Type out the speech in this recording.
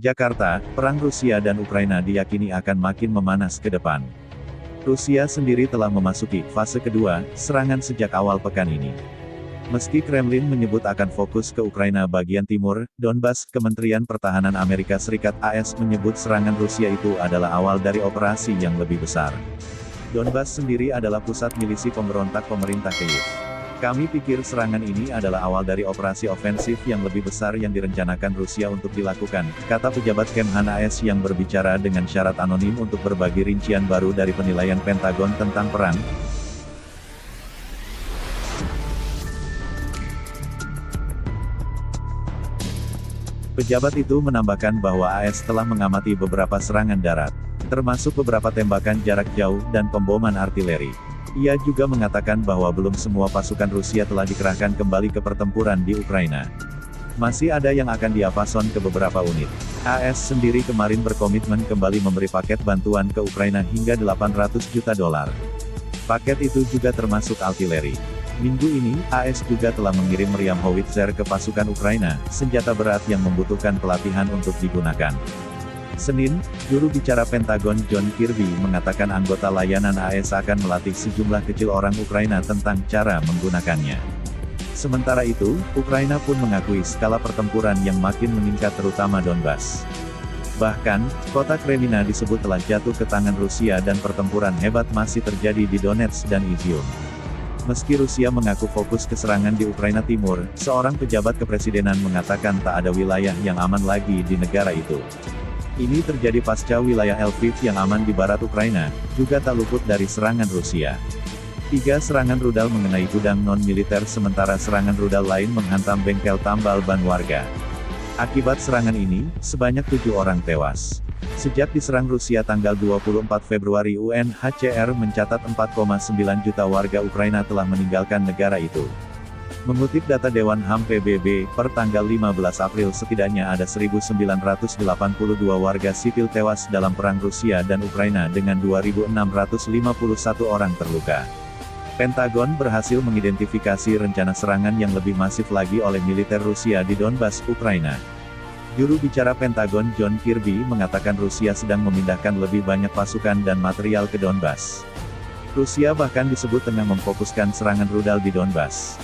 Jakarta, perang Rusia dan Ukraina diyakini akan makin memanas ke depan. Rusia sendiri telah memasuki fase kedua serangan sejak awal pekan ini. Meski Kremlin menyebut akan fokus ke Ukraina bagian timur, Donbas, Kementerian Pertahanan Amerika Serikat (AS) menyebut serangan Rusia itu adalah awal dari operasi yang lebih besar. Donbas sendiri adalah pusat milisi pemberontak pemerintah Kyiv. Kami pikir serangan ini adalah awal dari operasi ofensif yang lebih besar yang direncanakan Rusia untuk dilakukan, kata pejabat Kemhan AS yang berbicara dengan syarat anonim untuk berbagi rincian baru dari penilaian Pentagon tentang perang. Pejabat itu menambahkan bahwa AS telah mengamati beberapa serangan darat, termasuk beberapa tembakan jarak jauh dan pemboman artileri. Ia juga mengatakan bahwa belum semua pasukan Rusia telah dikerahkan kembali ke pertempuran di Ukraina. Masih ada yang akan diapason ke beberapa unit. AS sendiri kemarin berkomitmen kembali memberi paket bantuan ke Ukraina hingga $800 juta. Paket itu juga termasuk artileri. Minggu ini, AS juga telah mengirim meriam howitzer ke pasukan Ukraina, senjata berat yang membutuhkan pelatihan untuk digunakan. Senin, juru bicara Pentagon John Kirby mengatakan anggota layanan AS akan melatih sejumlah kecil orang Ukraina tentang cara menggunakannya. Sementara itu, Ukraina pun mengakui skala pertempuran yang makin meningkat terutama Donbas. Bahkan, kota Kremina disebut telah jatuh ke tangan Rusia dan pertempuran hebat masih terjadi di Donetsk dan Izium. Meski Rusia mengaku fokus ke serangan di Ukraina Timur, seorang pejabat kepresidenan mengatakan tak ada wilayah yang aman lagi di negara itu. Ini terjadi pasca wilayah Lviv yang aman di barat Ukraina, juga tak luput dari serangan Rusia. 3 serangan rudal mengenai gudang non-militer sementara serangan rudal lain menghantam bengkel tambal ban warga. Akibat serangan ini, sebanyak 7 orang tewas. Sejak diserang Rusia tanggal 24 Februari UNHCR mencatat 4,9 juta warga Ukraina telah meninggalkan negara itu. Mengutip data Dewan HAM PBB, per tanggal 15 April setidaknya ada 1.982 warga sipil tewas dalam perang Rusia dan Ukraina dengan 2.651 orang terluka. Pentagon berhasil mengidentifikasi rencana serangan yang lebih masif lagi oleh militer Rusia di Donbas, Ukraina. Juru bicara Pentagon John Kirby mengatakan Rusia sedang memindahkan lebih banyak pasukan dan material ke Donbas. Rusia bahkan disebut tengah memfokuskan serangan rudal di Donbas.